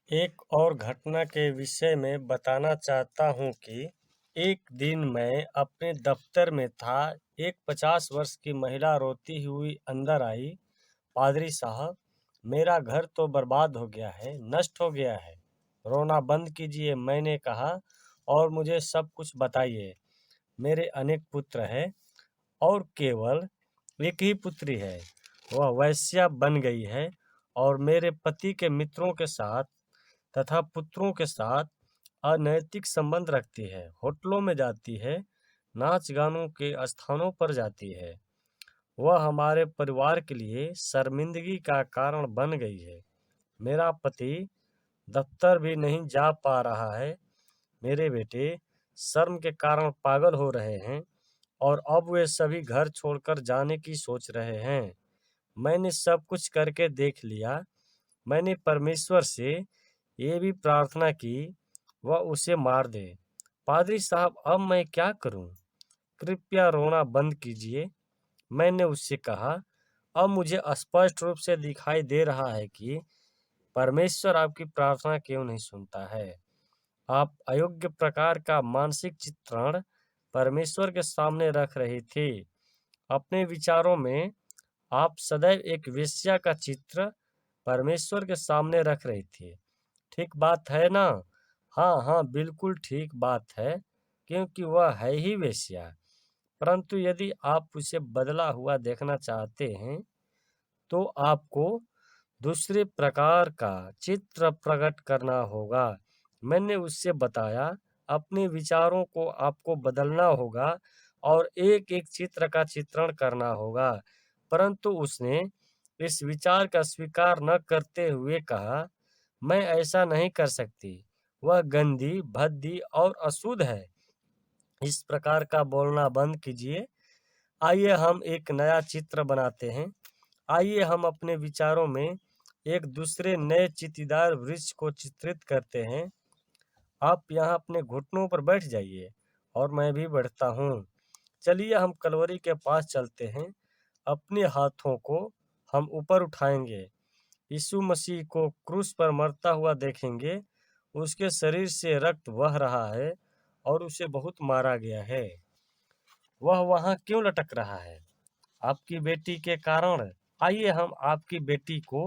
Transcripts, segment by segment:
एक और घटना के विषय में बताना चाहता हूँ कि एक दिन मैं अपने दफ्तर में था। एक 50 वर्ष की महिला रोती हुई अंदर आई। पादरी साहब, मेरा घर तो बर्बाद हो गया है, नष्ट हो गया है। रोना बंद कीजिए, मैंने कहा, और मुझे सब कुछ बताइए। मेरे अनेक पुत्र हैं और केवल एक ही पुत्री है। वह वैश्या बन गई है और मेरे पति के मित्रों के साथ तथा पुत्रों के साथ अनैतिक संबंध रखती है। होटलों में जाती है, नाच गानों के स्थानों पर जाती है। वह हमारे परिवार के लिए शर्मिंदगी का कारण बन गई है। मेरा पति दफ्तर भी नहीं जा पा रहा है। मेरे बेटे शर्म के कारण पागल हो रहे हैं और अब वे सभी घर छोड़कर जाने की सोच रहे हैं। मैंने सब कुछ करके देख लिया। मैंने परमेश्वर से ये भी प्रार्थना की वह उसे मार दे। पादरी साहब, अब मैं क्या करूं? कृपया रोना बंद कीजिए, मैंने उससे कहा। अब मुझे स्पष्ट रूप से दिखाई दे रहा है कि परमेश्वर आपकी प्रार्थना क्यों नहीं सुनता है। आप अयोग्य प्रकार का मानसिक चित्रण परमेश्वर के सामने रख रही थी। अपने विचारों में आप सदैव एक वेश्या का चित्र परमेश्वर के सामने रख रही थी। ठीक बात है ना? हाँ हाँ, बिल्कुल ठीक बात है, क्योंकि वह है ही वेश्या। परंतु यदि आप उसे बदला हुआ देखना चाहते हैं तो आपको दूसरे प्रकार का चित्र प्रकट करना होगा। मैंने उससे बताया, अपने विचारों को आपको बदलना होगा और एक एक चित्र का चित्रण करना होगा। परंतु उसने इस विचार का स्वीकार न करते हुए कहा, मैं ऐसा नहीं कर सकती। वह गंदी, भद्दी और अशुद्ध है। इस प्रकार का बोलना बंद कीजिए। आइए हम एक नया चित्र बनाते हैं। आइए हम अपने विचारों में एक दूसरे नए चित्तीदार वृक्ष को चित्रित करते हैं। आप यहाँ अपने घुटनों पर बैठ जाइए और मैं भी बैठता हूँ। चलिए हम कलवरी के पास चलते हैं। अपने हाथों को हम ऊपर उठाएंगे। यीशु मसीह को क्रूस पर मरता हुआ देखेंगे। उसके शरीर से रक्त बह रहा है और उसे बहुत मारा गया है। वह वहाँ क्यों लटक रहा है? आपकी बेटी के कारण। आइए हम आपकी बेटी को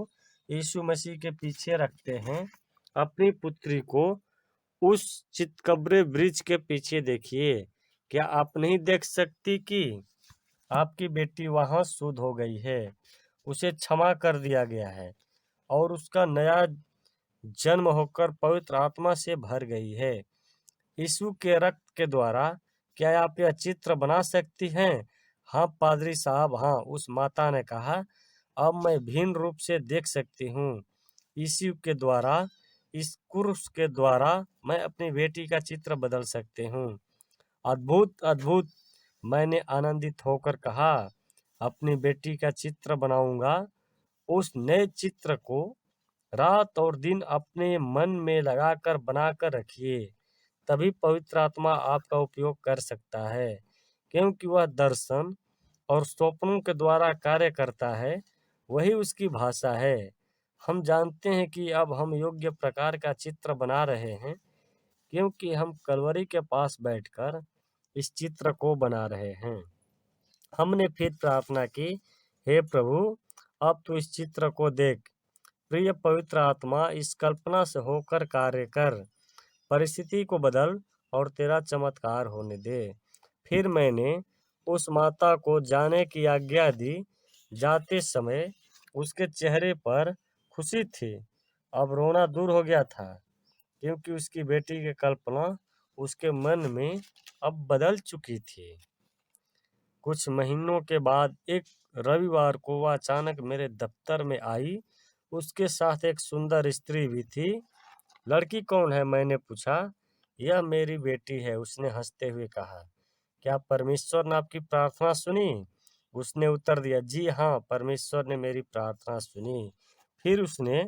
यीशु मसीह के पीछे रखते हैं। अपनी पुत्री को उस चितकबरे वृक्ष के पीछे देखिए। क्या आप नहीं देख सकती कि आपकी बेटी वहाँ शुद्ध हो गई है? उसे क्षमा कर दिया गया है और उसका नया जन्म होकर पवित्र आत्मा से भर गई है। यीशु के रक्त के द्वारा क्या आप यह चित्र बना सकती हैं? हाँ पादरी साहब, हाँ, उस माता ने कहा। अब मैं भिन्न रूप से देख सकती हूँ। यीशु के द्वारा, इस क्रूस के द्वारा मैं अपनी बेटी का चित्र बदल सकती हूँ। अद्भुत अद्भुत, मैंने आनंदित होकर कहा। अपनी बेटी का चित्र बनाऊंगा। उस नए चित्र को रात और दिन अपने मन में लगाकर बनाकर रखिए। तभी पवित्र आत्मा आपका उपयोग कर सकता है, क्योंकि वह दर्शन और स्वप्नों के द्वारा कार्य करता है। वही उसकी भाषा है। हम जानते हैं कि अब हम योग्य प्रकार का चित्र बना रहे हैं, क्योंकि हम कलवरी के पास बैठकर इस चित्र को बना रहे हैं। हमने फिर प्रार्थना की, हे प्रभु, अब तू इस चित्र को देख। प्रिय पवित्र आत्मा, इस कल्पना से होकर कार्य कर। परिस्थिति को बदल और तेरा चमत्कार होने दे। फिर मैंने उस माता को जाने की आज्ञा दी। जाते समय उसके चेहरे पर खुशी थी। अब रोना दूर हो गया था, क्योंकि उसकी बेटी की कल्पना उसके मन में अब बदल चुकी थी। कुछ महीनों के बाद एक रविवार को वह अचानक मेरे दफ्तर में आई। उसके साथ एक सुंदर स्त्री भी थी। लड़की कौन है? मैंने पूछा। यह मेरी बेटी है, उसने हंसते हुए कहा। क्या परमेश्वर ने आपकी प्रार्थना सुनी? उसने उत्तर दिया, जी हाँ, परमेश्वर ने मेरी प्रार्थना सुनी। फिर उसने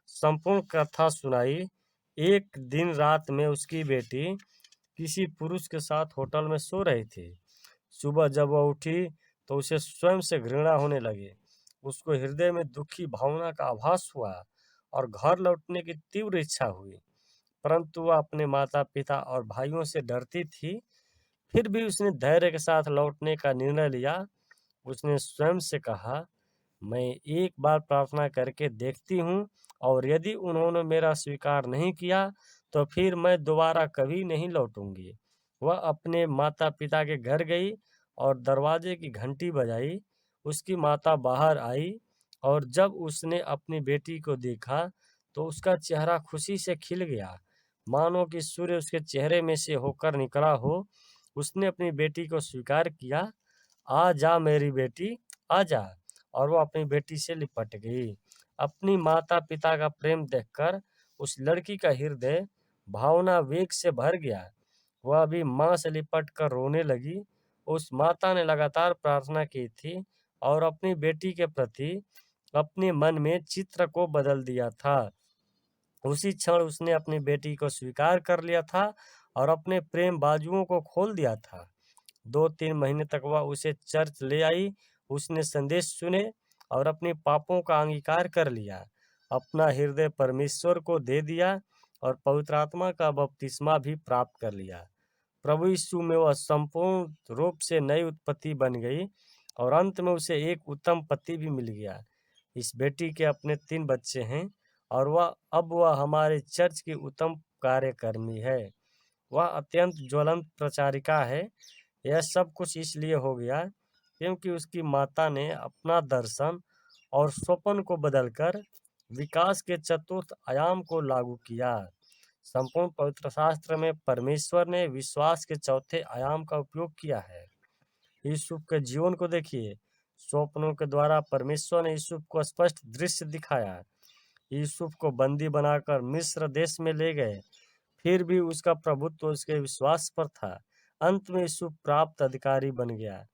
संपूर्ण कथा सुनाई। एक दिन रात में उसकी बेटी किसी पुरुष के साथ होटल में सो रही थी। सुबह जब वह उठी तो उसे स्वयं से घृणा होने लगी। उसको हृदय में दुखी भावना का आभास हुआ और घर लौटने की तीव्र इच्छा हुई, परंतु वह अपने माता पिता और भाइयों से डरती थी। फिर भी उसने धैर्य के साथ लौटने का निर्णय लिया। उसने स्वयं से कहा, मैं एक बार प्रार्थना करके देखती हूँ, और यदि उन्होंने मेरा स्वीकार नहीं किया तो फिर मैं दोबारा कभी नहीं लौटूंगी। वह अपने माता पिता के घर गई और दरवाजे की घंटी बजाई। उसकी माता बाहर आई, और जब उसने अपनी बेटी को देखा तो उसका चेहरा खुशी से खिल गया, मानो कि सूर्य उसके चेहरे में से होकर निकला हो। उसने अपनी बेटी को स्वीकार किया, आ जा मेरी बेटी, आ जा। और वो अपनी बेटी से लिपट गई। अपनी माता पिता का प्रेम देखकर उस लड़की का हृदय भावना वेग से भर गया। वह भी माँ से लिपट कर रोने लगी। उस माता ने लगातार प्रार्थना की थी और अपनी बेटी के प्रति अपने मन में चित्र को बदल दिया था। उसी क्षण उसने अपनी बेटी को स्वीकार कर लिया था और अपने प्रेम बाजुओं को खोल दिया था। 2-3 महीने तक वह उसे चर्च ले आई। उसने संदेश सुने और अपने पापों का अंगीकार कर लिया, अपना हृदय परमेश्वर को दे दिया और पवित्र आत्मा का बपतिस्मा भी प्राप्त कर लिया। प्रभु यीशु में वह संपूर्ण रूप से नई उत्पत्ति बन गई और अंत में उसे एक उत्तम पति भी मिल गया। इस बेटी के अपने 3 बच्चे हैं और वह हमारे चर्च की उत्तम कार्यकर्मी है। वह अत्यंत ज्वलंत प्रचारिका है। यह सब कुछ इसलिए हो गया क्योंकि उसकी माता ने अपना दर्शन और स्वप्न को बदलकर विकास के चतुर्थ आयाम को लागू किया। संपूर्ण पवित्र शास्त्र में परमेश्वर ने विश्वास के चौथे आयाम का उपयोग किया है। यूसुफ के जीवन को देखिए। स्वप्नों के द्वारा परमेश्वर ने यूसुफ को स्पष्ट दृश्य दिखाया। यूसुफ को बंदी बनाकर मिस्र देश में ले गए, फिर भी उसका प्रभुत्व उसके विश्वास पर था। अंत में यूसुफ प्राप्त अधिकारी बन गया।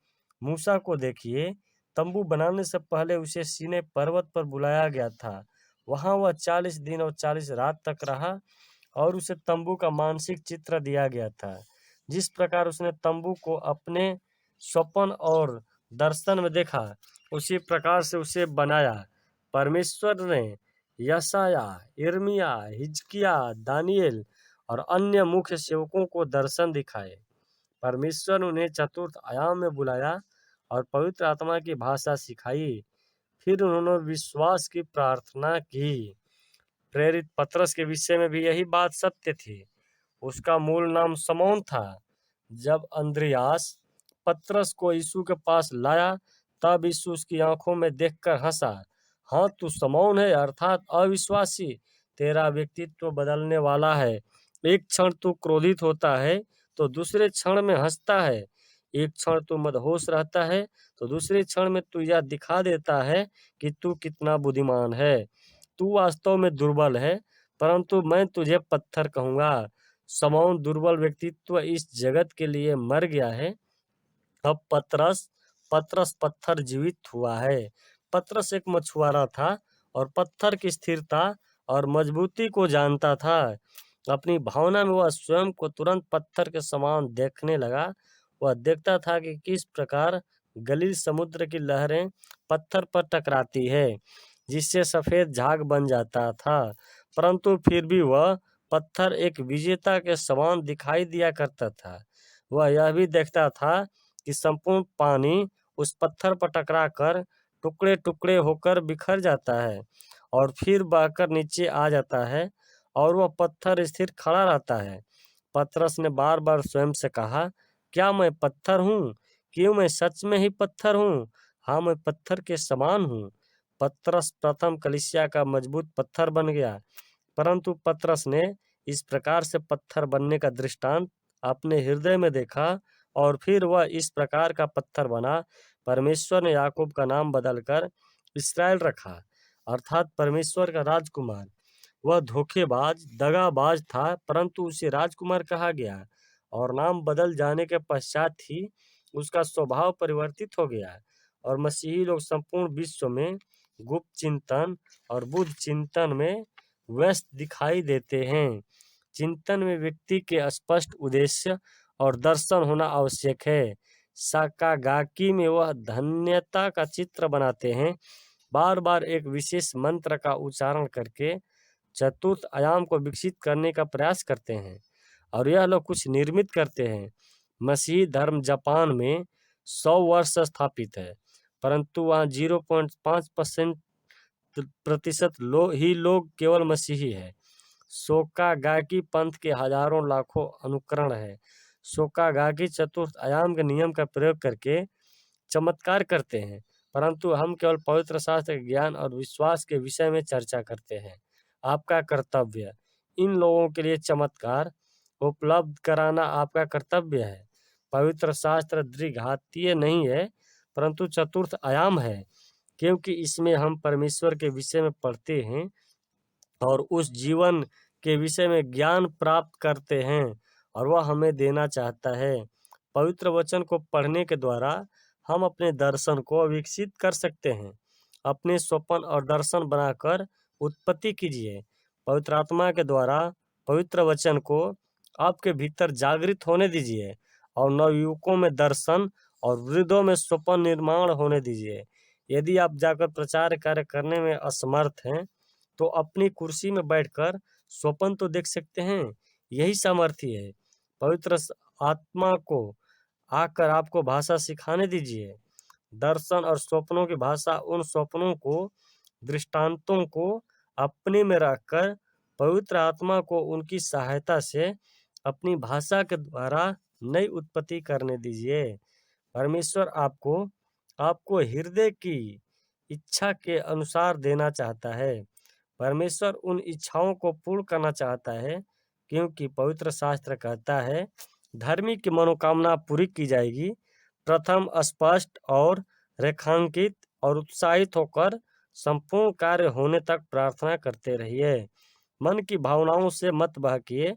मूसा को देखिए। तंबू बनाने से पहले उसे सीनै पर्वत पर बुलाया गया था। वहां वह 40 दिन और 40 रात तक रहा और उसे तंबू का मानसिक चित्र दिया गया था। जिस प्रकार उसने तंबू को अपने स्वप्न और दर्शन में देखा, उसी प्रकार से उसे बनाया। परमेश्वर ने यशाया, यिर्मयाह, हिजकिय्याह, दानियेल और अन्य मुख्य सेवकों को दर्शन दिखाए। परमेश्वर ने उन्हें चतुर्थ आयाम में बुलाया और पवित्र आत्मा की भाषा सिखाई। फिर उन्होंने विश्वास की प्रार्थना की। प्रेरित पतरस के विषय में भी यही बात सत्य थी। उसका मूल नाम शमौन था। जब अंद्रियास पतरस को यीशु के पास लाया, तब यीशु उसकी आंखों में देखकर हंसा। हाँ, तू शमौन है, अर्थात अविश्वासी। तेरा व्यक्तित्व बदलने वाला है। एक क्षण तू क्रोधित होता है तो दूसरे क्षण में हंसता है। एक क्षण तू मदहोश रहता है तो दूसरे क्षण में तू यह दिखा देता है कि तू कितना बुद्धिमान है। तू वास्तव में दुर्बल है, परंतु मैं तुझे पत्थर कहूंगा। शमौन दुर्बल व्यक्तित्व इस जगत के लिए मर गया है। अब पतरस पतरस पत्थर जीवित हुआ है। पतरस एक मछुआरा था और पत्थर की स्थिरता और मजबूती को जानता था। अपनी भावना में वह स्वयं को तुरंत पत्थर के समान देखने लगा। वह देखता था कि किस प्रकार गलील समुद्र की लहरें पत्थर पर टकराती है, जिससे सफेद झाग बन जाता था। परंतु फिर भी वह पत्थर एक विजेता के समान दिखाई दिया करता था। वह यह भी देखता था कि संपूर्ण पानी उस पत्थर पर टकराकर टुकड़े टुकड़े होकर बिखर जाता है और फिर बहकर नीचे आ जाता है और वह पत्थर स्थिर खड़ा रहता है। पतरस ने बार बार स्वयं से कहा, क्या मैं पत्थर हूँ? क्यों मैं सच में ही पत्थर हूँ? हाँ, मैं पत्थर के समान हूँ। पतरस प्रथम कलीसिया का मजबूत पत्थर बन गया, परंतु पतरस ने इस प्रकार से पत्थर बनने का दृष्टांत अपने हृदय में देखा और फिर वह इस प्रकार का पत्थर बना। परमेश्वर ने याकूब का नाम बदलकर इसराइल रखा, अर्थात परमेश्वर का राजकुमार। वह धोखेबाज, दगाबाज था, परंतु उसे राजकुमार कहा गया और नाम बदल जाने के पश्चात ही उसका स्वभाव परिवर्तित हो गया। और मसीही लोग संपूर्ण विश्व में गुप्त चिंतन और बुद्ध चिंतन में व्यस्त दिखाई देते हैं। चिंतन में व्यक्ति के स्पष्ट उद्देश्य और दर्शन होना आवश्यक है। साकागाकी में वह धन्यता का चित्र बनाते हैं बार बार एक विशेष मंत्र का उच्चारण करके चतुर्थ आयाम को विकसित करने का प्रयास करते हैं। और यह लोग कुछ निर्मित करते हैं। मसीही धर्म जापान में 100 वर्ष स्थापित है, परंतु वहाँ 0.5% प्रतिशत लोग केवल मसीही है। शोकागाकी पंथ के हजारों लाखों अनुकरण है। शोकागाकी चतुर्थ आयाम के नियम का प्रयोग करके चमत्कार करते हैं, परंतु हम केवल पवित्र शास्त्र ज्ञान और विश्वास के विषय में चर्चा करते हैं। आपका कर्तव्य इन लोगों के लिए चमत्कार उपलब्ध कराना आपका कर्तव्य है। पवित्र शास्त्र द्विघातीय नहीं है, परंतु चतुर्थ आयाम है, क्योंकि इसमें हम परमेश्वर के विषय में पढ़ते हैं और उस जीवन के विषय में ज्ञान प्राप्त करते हैं और वह हमें देना चाहता है। पवित्र वचन को पढ़ने के द्वारा हम अपने दर्शन को विकसित कर सकते हैं। अपने स्वप्न और दर्शन बनाकर उत्पत्ति कीजिए। पवित्र आत्मा के द्वारा पवित्र वचन को आपके भीतर जागृत होने दीजिए और नवयुवकों में दर्शन और वृद्धों में स्वप्न निर्माण होने दीजिए। यदि आप जाकर प्रचार कार्य करने में असमर्थ हैं, तो अपनी कुर्सी में बैठकर स्वप्न तो देख सकते हैं। यही सामर्थ्य है। पवित्र आत्मा को आकर आपको भाषा सिखाने दीजिए। दर्शन और स्वप्नों की भाषा उन स्वप्नों को, दृष्टांतों को अपने में रखकर पवित्र आत्मा को उनकी सहायता से अपनी भाषा के द्वारा नई उत्पत्ति करने दीजिए। परमेश्वर आपको हृदय की इच्छा के अनुसार देना चाहता है। परमेश्वर उन इच्छाओं को पूर्ण करना चाहता है, क्योंकि पवित्र शास्त्र कहता है, धर्मी की मनोकामना पूरी की जाएगी। प्रथम स्पष्ट और रेखांकित और उत्साहित होकर संपूर्ण कार्य होने तक प्रार्थना करते रहिए। मन की भावनाओं से मत बहकिए।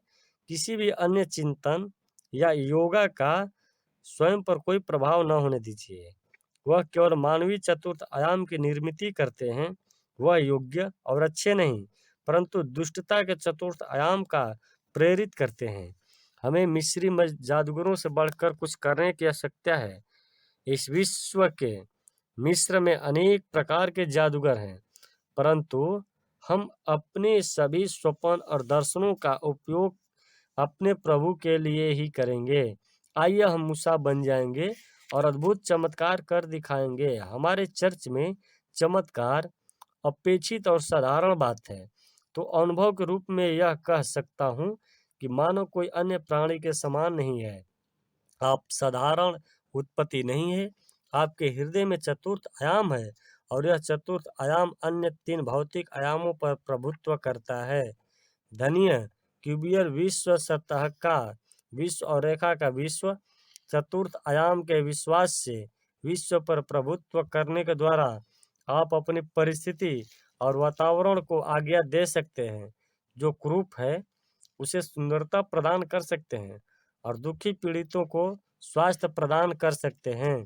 किसी भी अन्य चिंतन या योगा का स्वयं पर कोई प्रभाव न होने दीजिए। वह केवल मानवीय चतुर्थ आयाम की निर्मित करते हैं। वह योग्य और अच्छे नहीं, परंतु दुष्टता के चतुर्थ आयाम का प्रेरित करते हैं। हमें मिस्री जादूगरों से बढ़कर कुछ करने की आवश्यकता है। इस विश्व के मिस्र में अनेक प्रकार के जादूगर हैं, परंतु हम अपने सभी स्वप्न और दर्शनों का उपयोग अपने प्रभु के लिए ही करेंगे। आइए हम मूसा बन जाएंगे और अद्भुत चमत्कार कर दिखाएंगे। हमारे चर्च में चमत्कार अपेक्षित और साधारण बात है, तो अनुभव के रूप में यह कह सकता हूँ कि मानव कोई अन्य प्राणी के समान नहीं है। आप साधारण उत्पत्ति नहीं है। आपके हृदय में चतुर्थ आयाम है और यह चतुर्थ आयाम अन्य 3 भौतिक आयामों पर प्रभुत्व करता है। धन्य क्यूबियल विश्व सतह का विश्व और रेखा का विश्व चतुर्थ आयाम के विश्वास से विश्व पर प्रभुत्व करने के द्वारा आप अपनी परिस्थिति और वातावरण को आज्ञा दे सकते हैं। जो कुरूप है उसे सुंदरता प्रदान कर सकते हैं और दुखी पीड़ितों को स्वास्थ्य प्रदान कर सकते हैं।